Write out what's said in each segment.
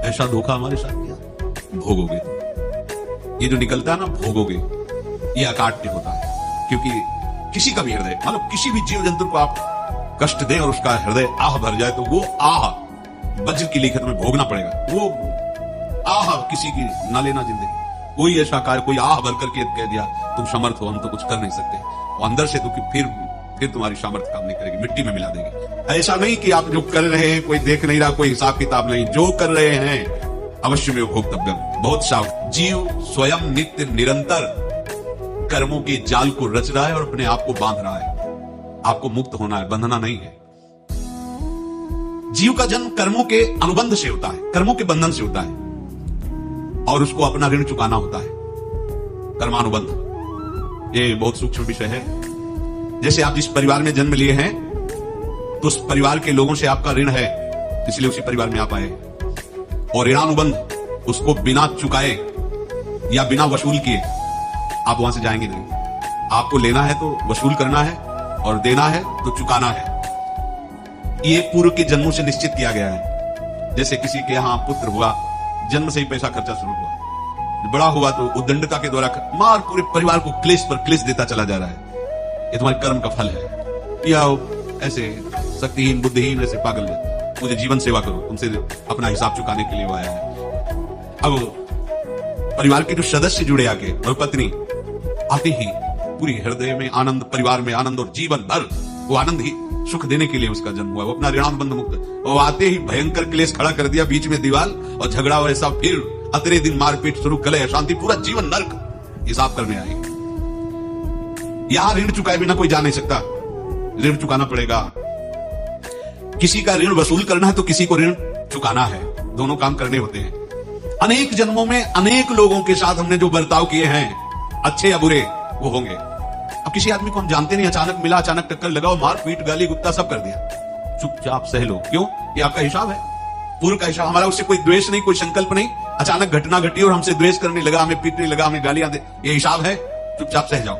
ऐसा धोखा हमारे साथ किया, भोगोगे। ये जो निकलता है ना, भोगोगे, ये अकाट्य होता है। क्योंकि किसी का भी हृदय, मतलब किसी भी जीव जंतु को आप कष्ट दें और उसका हृदय आह भर जाए, तो वो आह वज्र की लिखत में भोगना पड़ेगा। वो आह किसी की ना लेना जिंदगी। कोई ऐसा कार्य, कोई आह भर करके कह दिया तुम समर्थ हो, हम तो कुछ कर नहीं सकते, और अंदर से दुखी, फिर तुम्हारी सामर्थ्य काम नहीं करेगी, मिट्टी में मिला देगी। ऐसा नहीं कि आप जो कर रहे हैं कोई देख नहीं रहा, कोई हिसाब किताब नहीं, जो कर रहे हैं अवश्य में भोक्तव्यम। बहुत साफ जीव स्वयं नित्य निरंतर कर्मों के जाल को रच रहा है और अपने आप को बांध रहा है। आपको मुक्त होना है, बंधना नहीं है। जीव का जन्म कर्मों के अनुबंध से होता है, कर्मों के बंधन से होता है, और उसको अपना ऋण चुकाना होता है, कर्मानुबंध। ये बहुत सूक्ष्म विषय है। जैसे आप जिस परिवार में जन्म लिए हैं, तो उस परिवार के लोगों से आपका ऋण है, इसलिए उसी परिवार में आप आए। और ऋणानुबंध, उसको बिना चुकाए या बिना वसूल किए आप वहां से जाएंगे नहीं। आपको लेना है तो वसूल करना है, और देना है तो चुकाना है। ये पूर्व के जन्मों से निश्चित किया गया है। जैसे किसी के यहां पुत्र हुआ, जन्म से ही पैसा खर्चा शुरू हुआ, बड़ा हुआ तो उद्दंडता के द्वारा मार पूरे परिवार को क्लेश पर क्लेश देता चला जा रहा है। ये तुम्हारे कर्म का फल है। या ऐसे शक्तिहीन बुद्धिहीन ऐसे पागल है, मुझे जीवन सेवा करो, तुमसे अपना हिसाब चुकाने के लिए वो आया है। अब परिवार के जो सदस्य जुड़े आके, और पत्नी आते ही पूरी हृदय में आनंद, परिवार में आनंद, और जीवन भर वो आनंद ही सुख देने के लिए उसका जन्म हुआ। वो अपना ऋणानुबंध मुक्त, वो आते ही भयंकर क्लेश खड़ा कर दिया, बीच में दीवार और झगड़ा वैसा, फिर अतरे दिन मारपीट शुरू, कलह अशांति, पूरा जीवन नर्क हिसाब करने आई। यहां ऋण चुकाए बिना कोई जा नहीं सकता, ऋण चुकाना पड़ेगा। किसी का ऋण वसूल करना है तो किसी को ऋण चुकाना है, दोनों काम करने होते हैं। अनेक जन्मों में अनेक लोगों के साथ हमने जो बर्ताव किए हैं, अच्छे या बुरे, वो होंगे। अब किसी आदमी को हम जानते नहीं, अचानक मिला, अचानक टक्कर लगाओ, मार पीट गाली गुप्ता सब कर दिया, चुपचाप सह लो। क्यों? ये आपका हिसाब है, पूर्व का हिसाब। हमारा उससे कोई द्वेष नहीं, कोई संकल्प नहीं, अचानक घटना घटी और हमसे द्वेष करने लगा, हमें पीटने लगा, हमें गालियां दे, ये हिसाब है, चुपचाप सह जाओ।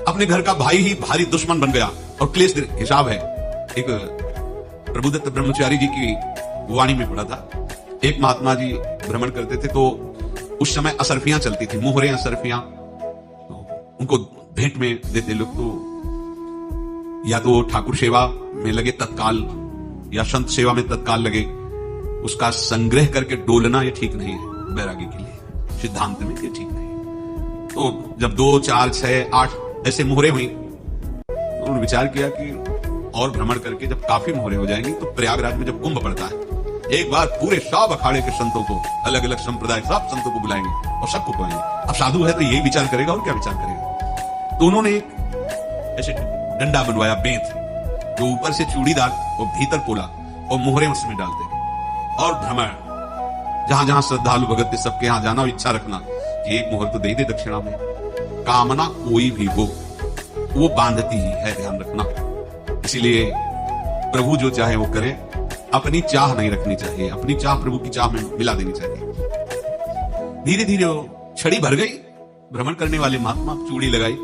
अपने घर का भाई ही भारी दुश्मन बन गया और क्लेश, हिसाब है। एक प्रभुदत्त ब्रह्मचारी जी की वाणी में पढ़ा था, एक महात्मा जी भ्रमण करते थे, तो उस समय असरफियां चलती थी, मोहरे असरफियां, उनको भेंट में देते लोग। तो या तो ठाकुर सेवा में लगे तत्काल, या संत सेवा में तत्काल लगे, उसका संग्रह करके डोलना ये ठीक नहीं है बैरागी के लिए, सिद्धांत में ये ठीक नहीं। तो जब 2, 4, 6, 8 ऐसे मोहरे हुई, तो उन्होंने विचार किया कि और भ्रमण करके जब काफी मोहरे हो जाएंगी, तो प्रयागराज में जब कुंभ पड़ता है, एक बार पूरे सब अखाड़े के संतों को, अलग अलग संप्रदाय सब संतों को बुलाएंगे और सबको कहेंगे। अब साधु है तो यही विचार करेगा, और क्या विचार करेगा। तो उन्होंने एक ऐसे डंडा बनवाया, बेंत, जो ऊपर से चूड़ीदार और भीतर पोला, और मोहरे उसमें डालते, और भ्रमण, जहां जहां श्रद्धालु भगत थे सबके यहां जाना और इच्छा रखना कि एक मोहर तो दे दे दक्षिणा में। कामना कोई भी हो, वो बांधती ही है, ध्यान रखना। इसीलिए प्रभु जो चाहे वो करे, अपनी चाह नहीं रखनी चाहिए, अपनी चाह प्रभु की चाह में मिला देनी चाहिए। धीरे धीरे वो छड़ी भर गई, भ्रमण करने वाले महात्मा चूड़ी लगाई,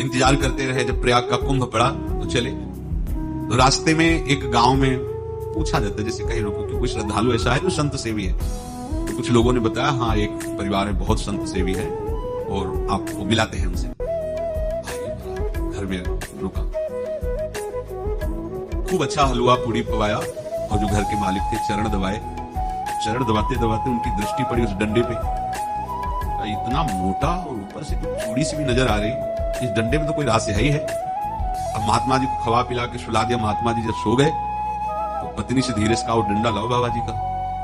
इंतजार करते रहे। जब प्रयाग का कुंभ पड़ा तो चले। तो रास्ते में एक गांव में पूछा जाता है, जैसे कई लोगों की कोई श्रद्धालु ऐसा है जो संत सेवी है, तो कुछ लोगों ने बताया हाँ एक परिवार है बहुत संत सेवी है, और आपको मिलाते हैं उनसे। घर में रुका, खूब अच्छा हलवा पूड़ी पवाया, और जो घर के मालिक थे चरण दबाए। चरण दबाते दबाते उनकी दृष्टि पड़ी उस डंडे पे, इतना मोटा और ऊपर से चूड़ी सी भी नजर आ रही, इस डंडे में तो कोई रहस्य है ही है। अब महात्मा जी को खवा पिला के सुला दिया। महात्मा जी जब सो गए तो पत्नी से धीरे से कहा, डंडा लाओ बाबा जी का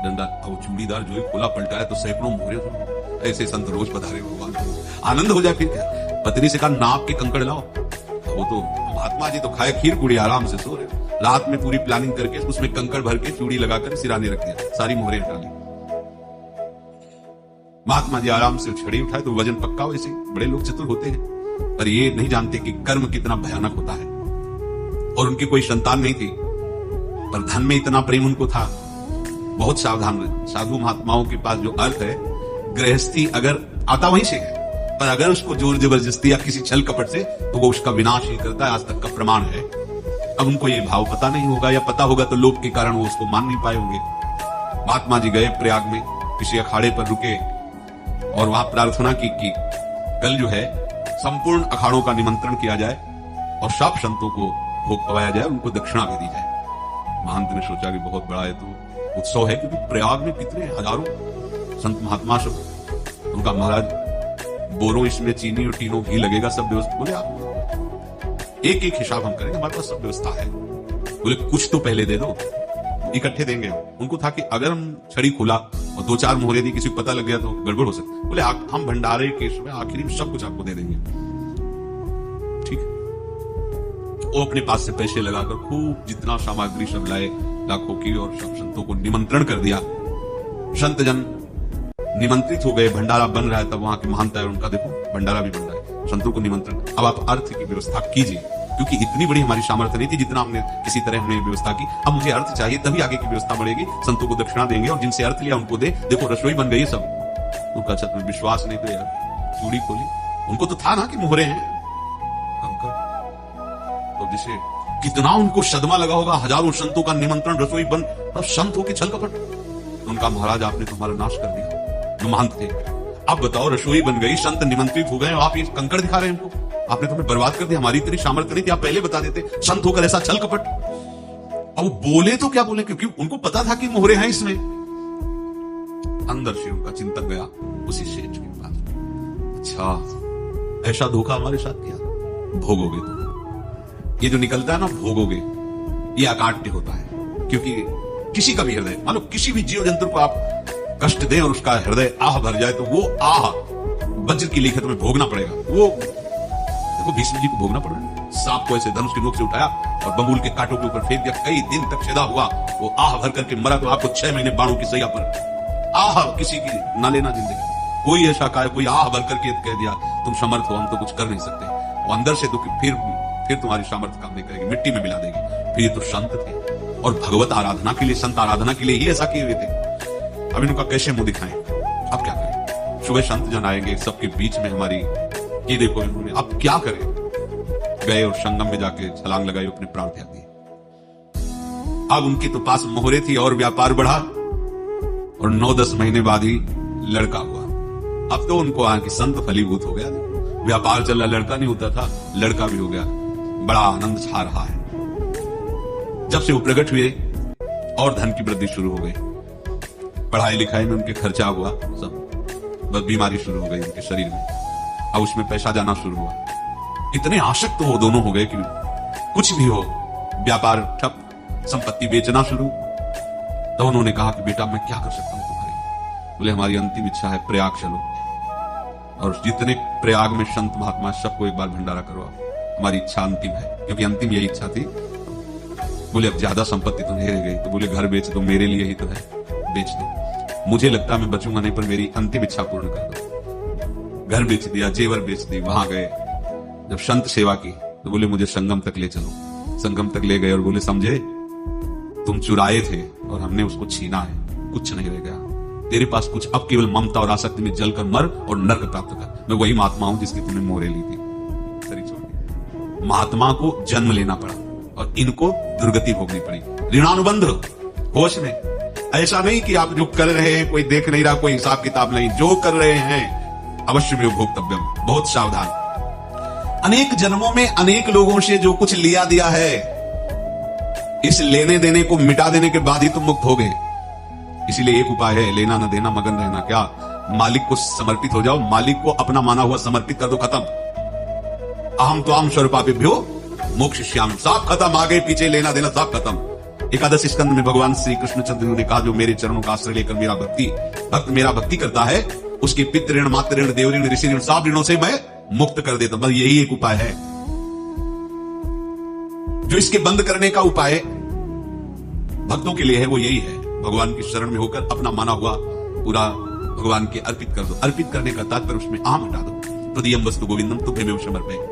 डंडा। वो चूड़ीदार जो है खोला पलटाया तो सैकड़ों मोहरे, ऐसे संत रोज पधारे भगवान को आनंद हो जाए। फिर क्या, पत्नी से कहा नाप के कंकड़ लाओ। वो तो महात्मा जी तो खाए खीर पूरी, आराम से सो रहे। रात में पूरी प्लानिंग करके उसमें कंकड़ भर के चूड़ी लगाकर सिराने रख दिया, सारी मोहरे हटा ली। महात्मा जी आराम से छड़ी उठाए तो वजन पक्का। वैसे बड़े लोग चतुर होते हैं, पर ये नहीं जानते कि कर्म कितना भयानक होता है। और उनकी कोई संतान नहीं थी, पर धन में इतना प्रेम उनको था। बहुत सावधान रहे। साधु महात्माओं के पास जो अर्थ है, गृहस्थी अगर आता वहीं से है, पर अगर उसको जोर जबरदस्ती या किसी छल कपट से, तो वो उसका विनाश ही करता है। आज तक का प्रमाण है। अब उनको ये भाव पता नहीं होगा, या पता होगा तो लोभ के कारण वो उसको मान नहीं पाए होंगे। महात्मा जी गए प्रयाग में, किसी अखाड़े पर रुके और वहां प्रार्थना की कि कल जो है संपूर्ण अखाड़ों का निमंत्रण किया जाए और सब संतों को भोग पवाया जाए, उनको दक्षिणा भी दी जाए। महंत ने सोचा कि बहुत बड़ा है तो उत्सव है, क्योंकि प्रयाग में कितने हजारों संत महात्मा सब। उनका महाराज बोरों इसमें चीनी और टीनों घी लगेगा, सब व्यवस्था। बोले आप एक एक हिसाब हम करेंगे, हमारे पास सब व्यवस्था है। बोले कुछ तो पहले दे दो, इकट्ठे देंगे। उनको था कि अगर हम छड़ी खुला और 2-4 मोहरे दी, किसी को पता लग गया तो गड़बड़ हो सकती। बोले हम भंडारे के समय आखिरी में सब कुछ आपको दे देंगे। ठीक है, वो अपने पास से पैसे लगाकर खूब जितना सामग्री सब लाए लाखों की, और सब संतों को निमंत्रण कर दिया। संत जन निमंत्रित हो गए, भंडारा बन रहा है। तब वहां के महंत है, उनका देखो भंडारा भी बन रहा है, संतों को निमंत्रण। अब आप अर्थ की व्यवस्था कीजिए, क्योंकि इतनी बड़ी हमारी सामर्थ्य नहीं थी जितना हमने किसी तरह हमने व्यवस्था की। अब मुझे अर्थ चाहिए, तभी आगे की व्यवस्था बढ़ेगी। संतों को दक्षिणा देंगे और जिनसे अर्थ लिया उनको दे। देखो रसोई बन गई सब। उनका छत में विश्वास नहीं तो यार चूड़ी खोली। उनको तो था ना कि मोहरे हैं कंकर, तो जिसे कितना उनको सदमा लगा होगा। हजारों संतों का निमंत्रण, रसोई बन, तब संत हो के छल कपट। उनका महाराज आपने तो हमारा नाश कर दिया। महंत थे, अब बताओ रसोई बन गई, संत निमंत्रित हो गए, आप ये कंकड़ दिखा रहे हैं हमको। आपने तो हमें बर्बाद कर दिया, हमारी इतनी सामर्थ्य नहीं थी, आप पहले बता देते। संत होकर ऐसा छल कपट। अब बोले तो क्या बोले, क्योंकि उनको पता था कि मोहरे हैं इसमें। अंदर से उनका चिंतन गया उसी सेठ के पास। अच्छा ऐसा धोखा हमारे साथ किया, भोगोगे तो। ये जो निकलता है ना भोगोगे, ये अकाट्य होता है। क्योंकि किसी का भी हृदय, मान लो किसी भी जीव जंतु को आप कष्ट दें और उसका हृदय आह भर जाए, तो वो आह वज्र की लिखत में भोगना पड़ेगा। वो देखो भीष्म जी को भोगना पड़ रहा है। सांप को ऐसे धनुष की नोक से उठाया और बबूल के कांटों के ऊपर फेंक दिया, कई दिन तक छेदा हुआ, वो आह भर करके मरा। तो आपको 6 महीने बाणों की सैया पर आह किसी की ना लेना जिंदगी। कोई ऐसा कहा, कोई आह भर करके कह दिया तुम समर्थ हो, हम तो कुछ कर नहीं सकते। और अंदर से दुखी, फिर तुम्हारी सामर्थ्य काम नहीं करेगी, मिट्टी में मिला देगी। फिर ये तो संत थे और भगवत आराधना के लिए, संत आराधना के लिए ही ऐसा किए हुए थे। अब इनका कैसे मुंह दिखाएं, अब क्या करें। सुबह संत जन आएंगे, सबके बीच में हमारी ये देखो इन्होंने, अब क्या करें। गए और संगम में जाके छलांग लगाई, अपने प्राण त्याग दिए। अब उनके तो पास मोहरे थी और व्यापार बढ़ा, और 9-10 महीने बाद ही लड़का हुआ। अब तो उनको आके संत फलीभूत हो गया। व्यापार चल रहा, लड़का नहीं होता था, लड़का भी हो गया। बड़ा आनंद छा रहा है। जब से वो प्रकट हुए और धन की वृद्धि शुरू हो गई, पढ़ाई लिखाई में उनके खर्चा हुआ, सब बस बीमारी शुरू हो गई उनके शरीर में। अब उसमें पैसा जाना शुरू हुआ। इतने आसक्त तो वो दोनों हो गए कि कुछ भी हो, व्यापार ठप, संपत्ति बेचना शुरू। तो उन्होंने कहा कि बेटा मैं क्या कर सकता हूं तुम्हारी। बोले हमारी अंतिम इच्छा है प्रयाग चलो, और जितने प्रयाग में संत महात्मा सबको एक बार भंडारा करवाओ। हमारी इच्छा अंतिम है, क्योंकि अंतिम यही इच्छा थी। बोले अब ज्यादा संपत्ति तो नहीं रह गई, तो बोले घर बेच दो, मेरे लिए ही तो है, बेच दो। मुझे लगता मैं बचूंगा नहीं, पर मेरी अंतिम इच्छा पूर्ण कर दो। घर बेच दिया, जेवर बेच दी। वहां गए, जब संत सेवा की तो बोले मुझे संगम तक ले चलो। संगम तक ले गए और बोले समझे तुम चुराए थे और हमने उसको छीना है, कुछ नहीं रह गया तेरे पास कुछ। अब केवल ममता और आसक्ति में जलकर मर और नर्क प्राप्त कर। मैं वही महात्मा हूं जिसकी तुमने मोहरे ली थी। शरीर छोड़ दिया। महात्मा को जन्म लेना पड़ा और इनको दुर्गति भोगनी पड़ी। ऋणानुबंध होश में, ऐसा नहीं कि आप जो कर रहे हैं कोई देख नहीं रहा, कोई हिसाब किताब नहीं। जो कर रहे हैं अवश्य में भोक्तव्यम, बहुत सावधान। अनेक जन्मों में अनेक लोगों से जो कुछ लिया दिया है, इस लेने देने को मिटा देने के बाद ही तुम मुक्त हो गए। इसीलिए एक उपाय है, लेना न देना मगन रहना। क्या? मालिक को समर्पित हो जाओ, मालिक को अपना माना हुआ समर्पित कर दो, खत्म। अहम तो आम स्वरूपाभिभ्यो मोक्षयिष्यामि, सब खत्म। आगे पीछे लेना देना सब खत्म। एकादश स्कंद में भगवान श्री कृष्णचंद्र ने कहा जो मेरे चरणों का आश्रय लेकर भक्त मेरा भक्ति करता है, उसके पितृ ऋण, मातृ ऋण, देव ऋण, ऋषि ऋण, सब ऋणों से मैं मुक्त कर देता हूं। बस यही एक उपाय है जो इसके बंद करने का उपाय भक्तों के लिए है, वो यही है। भगवान की शरण में होकर अपना माना हुआ पूरा भगवान के अर्पित कर दो। अर्पित करने का तात्पर्य उसमें आम हटा दो। तदीयम वस्तु गोविंदम तुभ्यमेव समर्पयामि।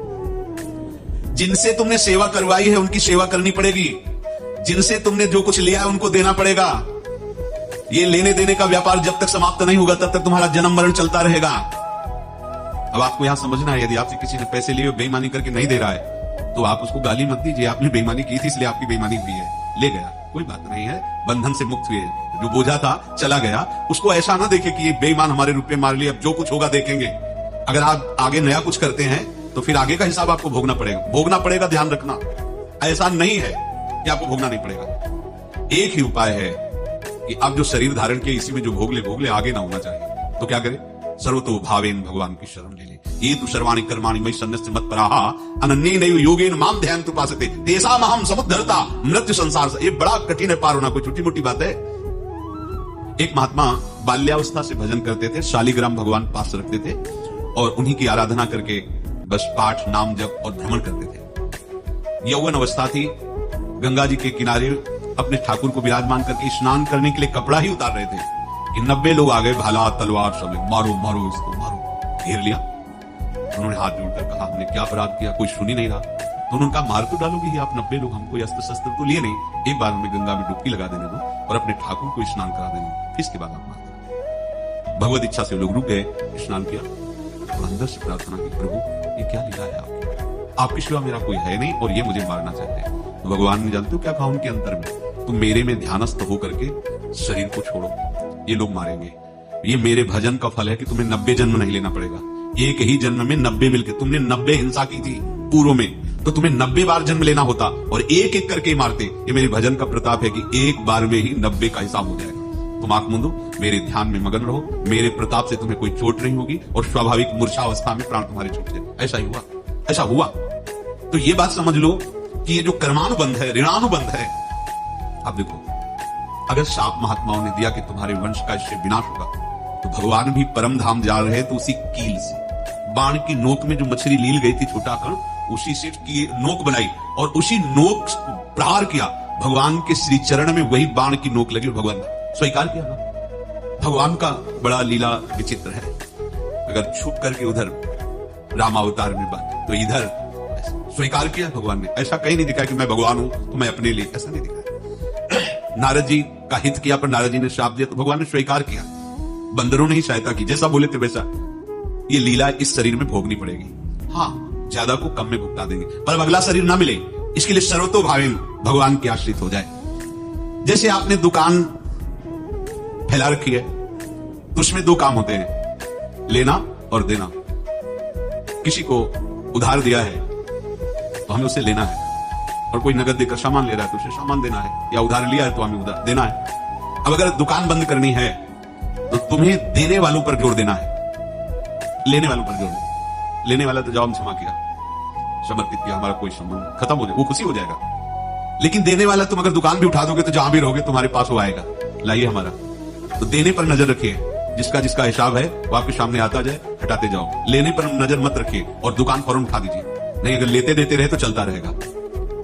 जिनसे तुमने सेवा करवाई है उनकी सेवा करनी पड़ेगी। जिनसे तुमने जो कुछ लिया है उनको देना पड़ेगा। ये लेने देने का व्यापार जब तक समाप्त नहीं होगा तब तक तुम्हारा जन्म मरण चलता रहेगा। अब आपको यहां समझना है, यदि आपसे किसी ने पैसे लिए बेईमानी करके नहीं दे रहा है तो आप उसको गाली मत दीजिए। आपने बेईमानी की थी इसलिए आपकी बेईमानी हुई है, ले गया। कोई बात नहीं है, बंधन से मुक्त हुए, जो बोझा था चला गया। उसको ऐसा ना देखे कि ये बेईमान हमारे रुपए मार लिए, अब जो कुछ होगा देखेंगे। अगर आप आगे नया कुछ करते हैं तो फिर आगे का हिसाब आपको भोगना पड़ेगा, ध्यान रखना। ऐसा नहीं है कि आपको भोगना नहीं पड़ेगा। एक ही उपाय है कि आप जो शरीर धारण किए इसी में जो भोग ले, आगे ना होना चाहिए। तो क्या करें? सर्वतो भावेन भगवान की शरण ले ले। ये तो सर्वाणि कर्माणि मयि सन्न्यस्य मत्पराः अनन्येनैव योगेन माम ध्यायन्तु उपासते तेषामहं समुद्धर्ता मृत्यु संसार से। ये बड़ा कठिन है पार होना, कोई छोटी मोटी बात है? एक महात्मा बाल्यावस्था से भजन करते थे, शालिग्राम भगवान पास रखते थे और उन्हीं की आराधना करके बस पाठ, नाम, जप और भ्रमण करते थे। यौवन अवस्था थी, गंगा जी के किनारे अपने ठाकुर को विराजमान करके स्नान करने के लिए कपड़ा ही उतार रहे थे कि 90 लोग आ गए, भाला तलवार सब, मारो मारो इसको मारो, घेर लिया। उन्होंने हाथ जोड़कर कहा, हमने क्या अपराध किया? कोई सुन ही नहीं रहा। तो उन्होंने कहा, मार तो डालोगे ही आप 90 लोग, हमको अस्त्र शस्त्र तो लिए नहीं, एक बार हमें गंगा में डुबकी लगा देने दो और अपने ठाकुर को स्नान करा देने दो, फिर इसके बाद आप मारते। भगवत इच्छा से लोग रुक गए, स्नान किया और अंदर से प्रार्थना की, प्रभु ये क्या लीला है आपके सिवा मेरा कोई है नहीं और ये मुझे मारना चाहते हैं। तो भगवान ने जानते हो क्या कहा उनके अंतर में? तुम मेरे में ध्यानस्थ होकर के शरीर को छोड़ो, ये लोग मारेंगे। ये मेरे भजन का फल है कि तुम्हें 90 जन्म नहीं लेना पड़ेगा। एक ही जन्म में 90 मिलके, तुमने 90 हिंसा की थी पूर्व में, तो तुम्हें 90 बार जन्म लेना होता और एक एक करके मारते। ये मेरे भजन का प्रताप है कि एक बार में ही 90 का हिसाब हो जाएगा। तुम आंख मूंदो, मेरे ध्यान में मगन रहो, मेरे प्रताप से तुम्हें कोई चोट नहीं होगी और स्वाभाविक मूर्छा अवस्था में प्राण तुम्हारे छूट जाए। ऐसा ही हुआ, ऐसा हुआ। तो ये बात समझ लो कि ये जो कर्मानुबंध है, ऋणानुबंध है। अब देखो, अगर शाप महात्माओं ने दिया कि तुम्हारे वंश का इससे विनाश होगा, तो भगवान भी परम धाम जा रहे तो उसी कील से, बाण की नोक में जो मछली लील गई थी छोटा कण, उसी से की नोक बनाई और उसी नोक प्रहार किया। भगवान के श्री चरण में वही बाण की नोक लगी, भगवान ने स्वीकार किया ना। भगवान का बड़ा लीला विचित्र है। अगर छुप करके उधर रामावतार में बात, तो इधर स्वीकार किया भगवान ने। ऐसा कहीं नहीं दिखा कि मैं भगवान हूं तो मैं अपने लिए, ऐसा नहीं दिखा। नारद जी का हित किया पर नारद जी ने श्राप दिया तो भगवान ने स्वीकार किया। बंदरों ने ही सहायता की, जैसा बोले थे वैसा। ये लीला इस शरीर में भोगनी पड़ेगी। हाँ, ज्यादा को कम में भुगता देंगे, पर अगला शरीर ना मिले इसके लिए सर्वतो भावेन भगवान के आश्रित हो जाए। जैसे आपने दुकान फैला रखी है तो उसमें दो काम होते हैं, लेना और देना। किसी को उधार दिया है तो हमें उसे लेना है, और कोई नगद देकर सामान ले रहा है तो उसे सामान देना है, या उधार लिया है तो हमें उधार देना है। अब अगर दुकान बंद करनी है तो तुम्हें देने वालों पर जोर देना है, लेने वालों पर जोर नहीं। लेने वाला तो जाओ हम क्षमा किया, समर्पित किया, हमारा कोई संबंध खत्म हो जाए, वो खुशी हो जाएगा। लेकिन देने वाला तुम अगर दुकान भी उठा दोगे तो जहां भी रहोगे तुम्हारे पास वो आएगा, लाइए हमारा। तो देने पर नजर रखिए, जिसका जिसका हिसाब है वो आपके सामने आता जाए, हटाते जाओ। लेने पर नजर मत रखिए और दुकान फौरन उठा दीजिए, नहीं अगर लेते देते रहे तो चलता रहेगा।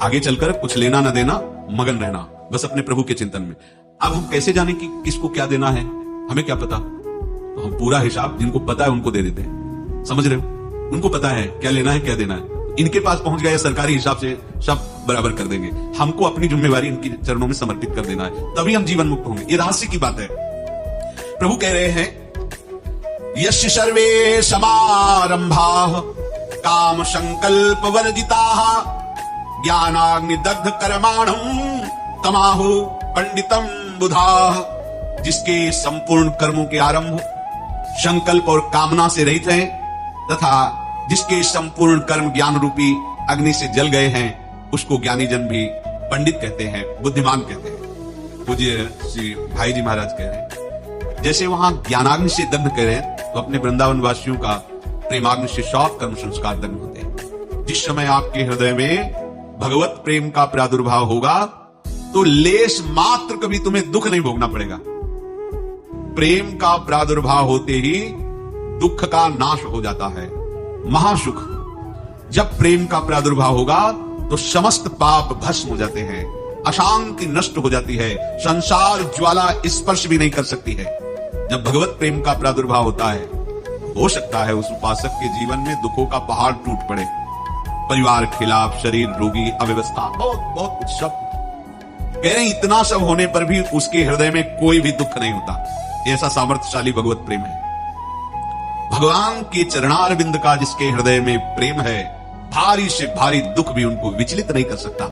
आगे चलकर कुछ लेना न देना, मगन रहना बस अपने प्रभु के चिंतन में। अब हम कैसे जाने कि किसको क्या देना है? हमें क्या पता? तो हम पूरा हिसाब जिनको पता है उनको दे देते हैं, समझ रहे हो? उनको पता है क्या लेना है क्या देना है, इनके पास पहुंच गए, सरकारी हिसाब से सब बराबर कर देंगे। हमको अपनी जिम्मेवारी इनकी चरणों में समर्पित कर देना है, तभी हम जीवन मुक्त होंगे। ये रहस्य की बात है। प्रभु कह रहे हैं, यस्य सर्वे समारंभाः काम संकल्प वर्जिताः ज्ञानाग्निदग्ध कर्माणं तमाहु पंडितम बुधाः। जिसके संपूर्ण कर्मों के आरंभ संकल्प और कामना से रहित हैं, तथा जिसके संपूर्ण कर्म ज्ञान रूपी अग्नि से जल गए हैं, उसको ज्ञानी जन भी पंडित कहते हैं, बुद्धिमान कहते हैं। पूज्य श्री भाई जी महाराज कह रहे हैं, जैसे वहां ज्ञानाग्नि से दग्ध कर रहे हैं, तो अपने वृंदावन वासियों का प्रेमाग्नि से सब कर्म संस्कार दग्ध होते हैं। जिस समय आपके हृदय में भगवत प्रेम का प्रादुर्भाव होगा तो लेश मात्र कभी तुम्हें दुख नहीं भोगना पड़ेगा। प्रेम का प्रादुर्भाव होते ही दुख का नाश हो जाता है, महासुख। जब प्रेम का प्रादुर्भाव होगा तो समस्त पाप भस्म हो जाते हैं, अशांति नष्ट हो जाती है, संसार ज्वाला स्पर्श भी नहीं कर सकती है। जब भगवत प्रेम का प्रादुर्भाव होता है, हो सकता है उस उपासक के जीवन में दुखों का पहाड़ टूट पड़े, परिवार खिलाफ, शरीर रोगी, अव्यवस्था, बहुत बहुत कुछ सब। कह रहे हैं इतना सब होने पर भी उसके हृदय में कोई भी दुख नहीं होता। ऐसा सामर्थ्यशाली भगवत प्रेम है। भगवान के चरणारविंद का जिसके हृदय में प्रेम है, भारी से भारी दुख भी उनको विचलित नहीं कर सकता।